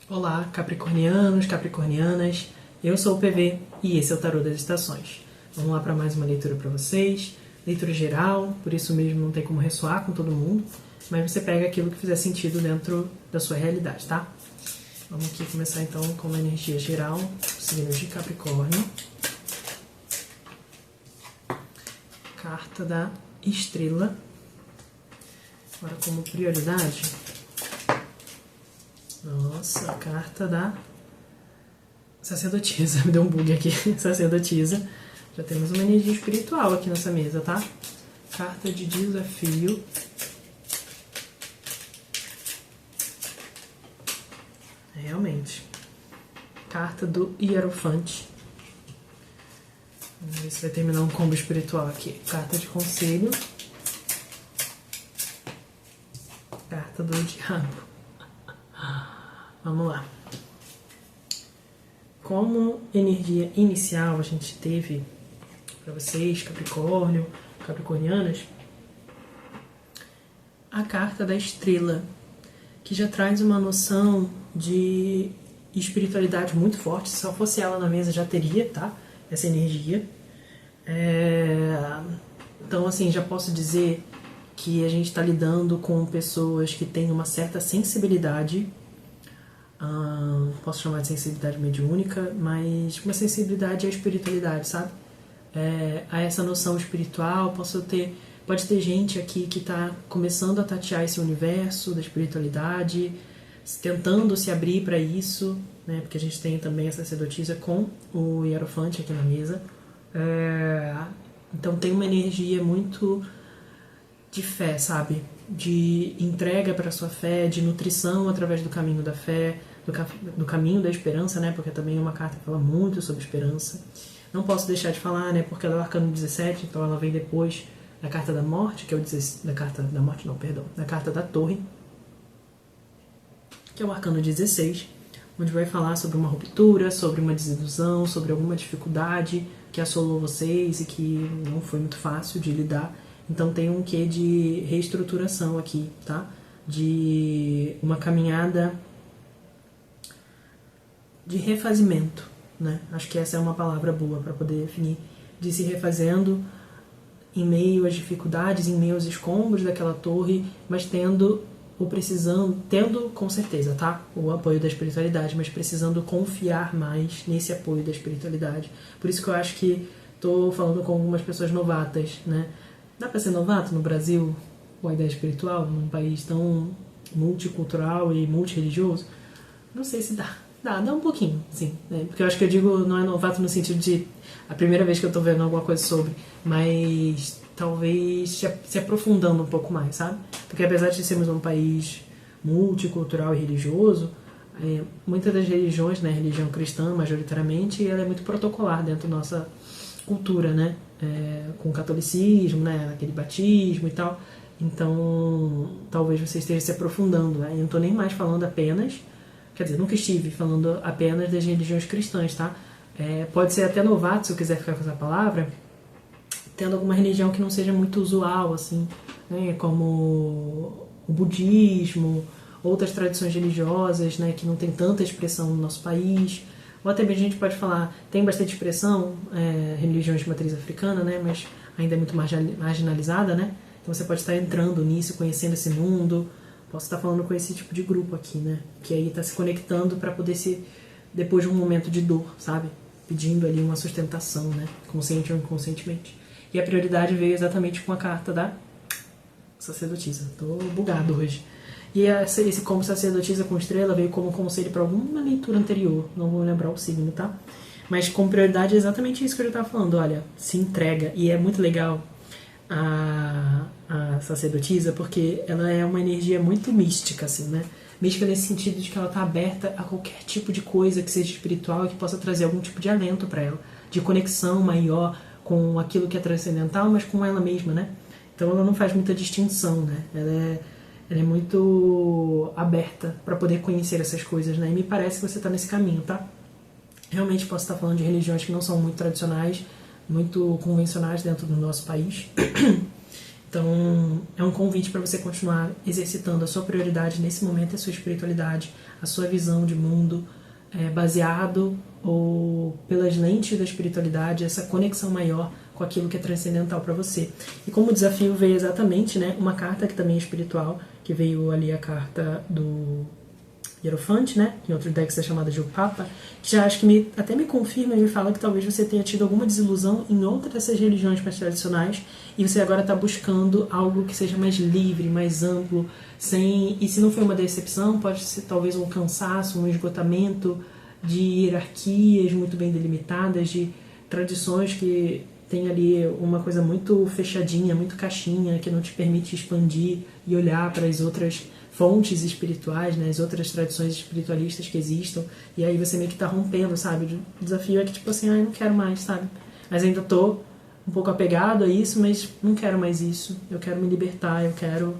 Olá, capricornianos, capricornianas, eu sou o PV e esse é o Tarô das Estações. Vamos lá para mais uma leitura para vocês, leitura geral, por isso mesmo não tem como ressoar com todo mundo, mas você pega aquilo que fizer sentido dentro da sua realidade, tá? Vamos aqui começar então com uma energia geral, signos de Capricórnio. Carta da Estrela. Agora como prioridade... Nossa, a carta da sacerdotisa. Me deu um bug aqui. Sacerdotisa. Já temos uma energia espiritual aqui nessa mesa, tá? Carta de desafio. Realmente. Carta do Hierofante. Vamos ver se vai terminar um combo espiritual aqui. Carta de conselho. Carta do diabo. Vamos lá. Como energia inicial a gente teve para vocês, Capricórnio, capricornianas, a carta da estrela, que já traz uma noção de espiritualidade muito forte. Se só fosse ela na mesa já teria, tá? Essa energia. Então, assim, já posso dizer que a gente está lidando com pessoas que têm uma certa sensibilidade. Posso chamar de sensibilidade mediúnica, mas uma sensibilidade à espiritualidade, sabe? A essa noção espiritual. Pode ter gente aqui que está começando a tatear esse universo da espiritualidade, tentando se abrir para isso, né? Porque a gente tem também a sacerdotisa com o Hierofante aqui na mesa. Então tem uma energia muito de fé, sabe? De entrega para a sua fé, de nutrição através do caminho da fé, do caminho da esperança, né? Porque também é uma carta que fala muito sobre esperança. Não posso deixar de falar, né? Porque ela é o arcano 17, então ela vem depois da carta da morte, que é da carta da morte, não, perdão, da carta da torre, que é o arcano 16, onde vai falar sobre uma ruptura, sobre uma desilusão, sobre alguma dificuldade que assolou vocês e que não foi muito fácil de lidar. Então tem um quê de reestruturação aqui, tá? De uma caminhada de refazimento, né? Acho que essa é uma palavra boa para poder definir. De se refazendo em meio às dificuldades, em meio aos escombros daquela torre, mas tendo com certeza, tá? O apoio da espiritualidade, mas precisando confiar mais nesse apoio da espiritualidade. Por isso que eu acho que tô falando com algumas pessoas novatas, né? Dá para ser novato no Brasil com a ideia espiritual, num país tão multicultural e multirreligioso? Não sei se dá. Dá um pouquinho, sim. Né? Porque eu acho que eu digo, não é novato no sentido de a primeira vez que eu tô vendo alguma coisa sobre, mas talvez se aprofundando um pouco mais, sabe? Porque apesar de sermos um país multicultural e religioso, muitas das religiões, né, religião cristã majoritariamente, ela é muito protocolar dentro da nossa cultura, né? Com o catolicismo, né? Aquele batismo e tal. Então, talvez você esteja se aprofundando, né? Eu não estou nem mais falando apenas, quer dizer, nunca estive falando apenas das religiões cristãs, tá? Pode ser até novato, se eu quiser ficar com essa palavra, tendo alguma religião que não seja muito usual, assim, né? Como o budismo, outras tradições religiosas, né? Que não tem tanta expressão no nosso país. Ou até mesmo a gente pode falar, tem bastante expressão, religiões de matriz africana, né? Mas ainda é muito marginalizada, né? Então você pode estar entrando nisso, conhecendo esse mundo. Posso estar falando com esse tipo de grupo aqui, né? Que aí está se conectando para poder depois de um momento de dor, sabe? Pedindo ali uma sustentação, né? Consciente ou inconscientemente. E a prioridade veio exatamente com a carta da sacerdotisa. Tô bugado hoje. E esse como sacerdotisa com estrela veio como conselho para alguma leitura anterior. Não vou lembrar o signo, tá? Mas como prioridade é exatamente isso que eu já estava falando. Olha, se entrega. E é muito legal a sacerdotisa, porque ela é uma energia muito mística, assim, né? Mística nesse sentido de que ela está aberta a qualquer tipo de coisa que seja espiritual e que possa trazer algum tipo de alento para ela, de conexão maior com aquilo que é transcendental, mas com ela mesma, né? Então ela não faz muita distinção, né? Ela é muito aberta para poder conhecer essas coisas, né? E me parece que você está nesse caminho, tá? Realmente posso estar falando de religiões que não são muito tradicionais, muito convencionais dentro do nosso país. Então, é um convite para você continuar exercitando a sua prioridade nesse momento, a sua espiritualidade, a sua visão de mundo, baseado ou pelas lentes da espiritualidade, essa conexão maior com aquilo que é transcendental para você. E como desafio veio exatamente, né, uma carta que também é espiritual, que veio ali a carta do Hierofante, né, em outro deck é chamada de O Papa, que já acho que até me confirma e me fala que talvez você tenha tido alguma desilusão em outra dessas religiões mais tradicionais e você agora está buscando algo que seja mais livre, mais amplo, e se não foi uma decepção, pode ser talvez um cansaço, um esgotamento de hierarquias muito bem delimitadas, de tradições que tem ali uma coisa muito fechadinha, muito caixinha, que não te permite expandir e olhar para as outras fontes espirituais, né, as outras tradições espiritualistas que existam, e aí você meio que tá rompendo, sabe? O desafio é que, tipo assim, eu não quero mais, sabe? Mas ainda tô um pouco apegado a isso, mas não quero mais isso. Eu quero me libertar, eu quero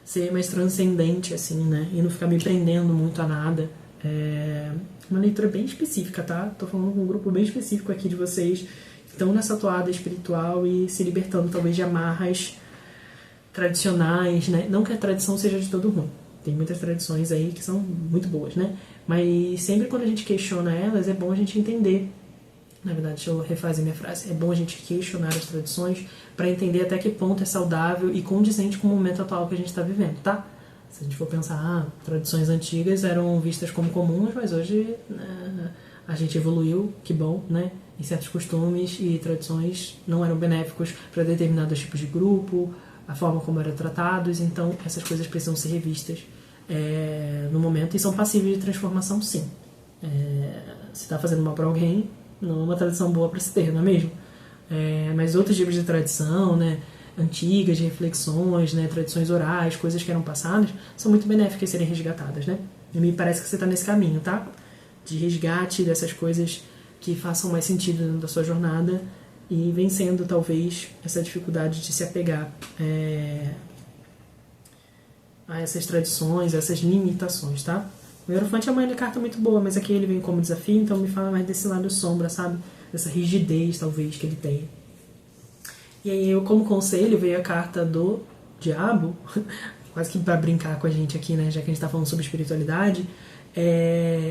ser mais transcendente, assim, né? E não ficar me prendendo muito a nada. É uma leitura bem específica, tá? Tô falando com um grupo bem específico aqui de vocês que estão nessa toada espiritual e se libertando, talvez, de amarras tradicionais, né? Não que a tradição seja de todo ruim. Tem muitas tradições aí que são muito boas, né? Mas sempre quando a gente questiona elas, é bom a gente entender. Na verdade, deixa eu refazer minha frase. É bom a gente questionar as tradições para entender até que ponto é saudável e condizente com o momento atual que a gente está vivendo, tá? Se a gente for pensar, tradições antigas eram vistas como comuns, mas hoje a gente evoluiu, que bom, né? E certos costumes e tradições não eram benéficos para determinados tipos de grupo, a forma como eram tratados, então essas coisas precisam ser revistas no momento e são passíveis de transformação, sim. Se está fazendo mal para alguém, não é uma tradição boa para se ter, não é mesmo? Mas outros tipos de tradição, né, antigas, de reflexões, né, tradições orais, coisas que eram passadas, são muito benéficas serem resgatadas, né? E me parece que você está nesse caminho, tá? De resgate dessas coisas que façam mais sentido dentro da sua jornada e vencendo, talvez, essa dificuldade de se apegar a essas tradições, a essas limitações, tá? O Hierofante é uma carta muito boa, mas aqui ele vem como desafio, então me fala mais desse lado sombra, sabe? Dessa rigidez, talvez, que ele tem. E aí, eu, como conselho, veio a carta do Diabo, quase que para brincar com a gente aqui, né? Já que a gente tá falando sobre espiritualidade,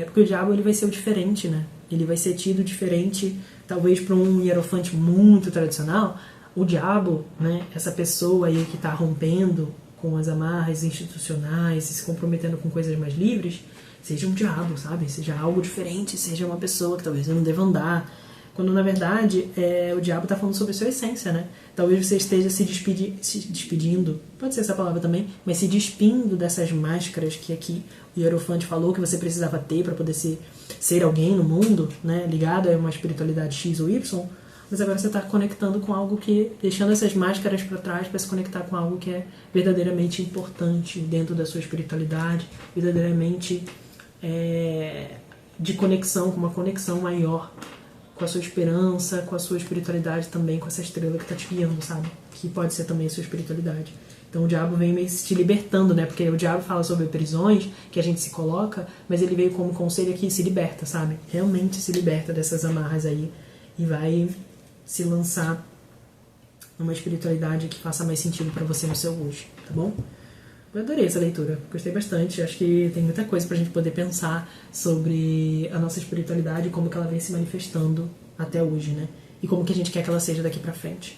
porque o Diabo ele vai ser o diferente, né? Ele vai ser tido diferente, talvez para um hierofante muito tradicional. O Diabo, né? Essa pessoa aí que está rompendo com as amarras institucionais e se comprometendo com coisas mais livres, seja um diabo, sabe? Seja algo diferente, seja uma pessoa que talvez não deva andar. Quando, na verdade, o diabo está falando sobre a sua essência, né? Talvez você esteja se despedindo, pode ser essa palavra também, mas se despindo dessas máscaras que aqui o Hierofante falou que você precisava ter para poder ser alguém no mundo, né? Ligado a uma espiritualidade X ou Y, mas agora você está conectando com algo que, deixando essas máscaras para trás para se conectar com algo que é verdadeiramente importante dentro da sua espiritualidade, verdadeiramente de conexão, com uma conexão maior com a sua esperança, com a sua espiritualidade também, com essa estrela que está te guiando, sabe? Que pode ser também a sua espiritualidade. Então o diabo vem meio te libertando, né? Porque o diabo fala sobre prisões que a gente se coloca, mas ele veio como conselho aqui, se liberta, sabe? Realmente se liberta dessas amarras aí e vai se lançar numa espiritualidade que faça mais sentido para você no seu hoje, tá bom? Eu adorei essa leitura, gostei bastante. Acho que tem muita coisa pra gente poder pensar sobre a nossa espiritualidade e como que ela vem se manifestando até hoje, né? E como que a gente quer que ela seja daqui pra frente.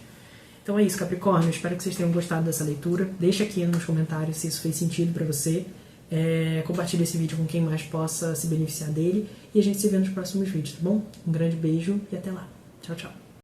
Então é isso, Capricórnio. Espero que vocês tenham gostado dessa leitura. Deixa aqui nos comentários se isso fez sentido pra você. Compartilha esse vídeo com quem mais possa se beneficiar dele. E a gente se vê nos próximos vídeos, tá bom? Um grande beijo e até lá. Tchau, tchau.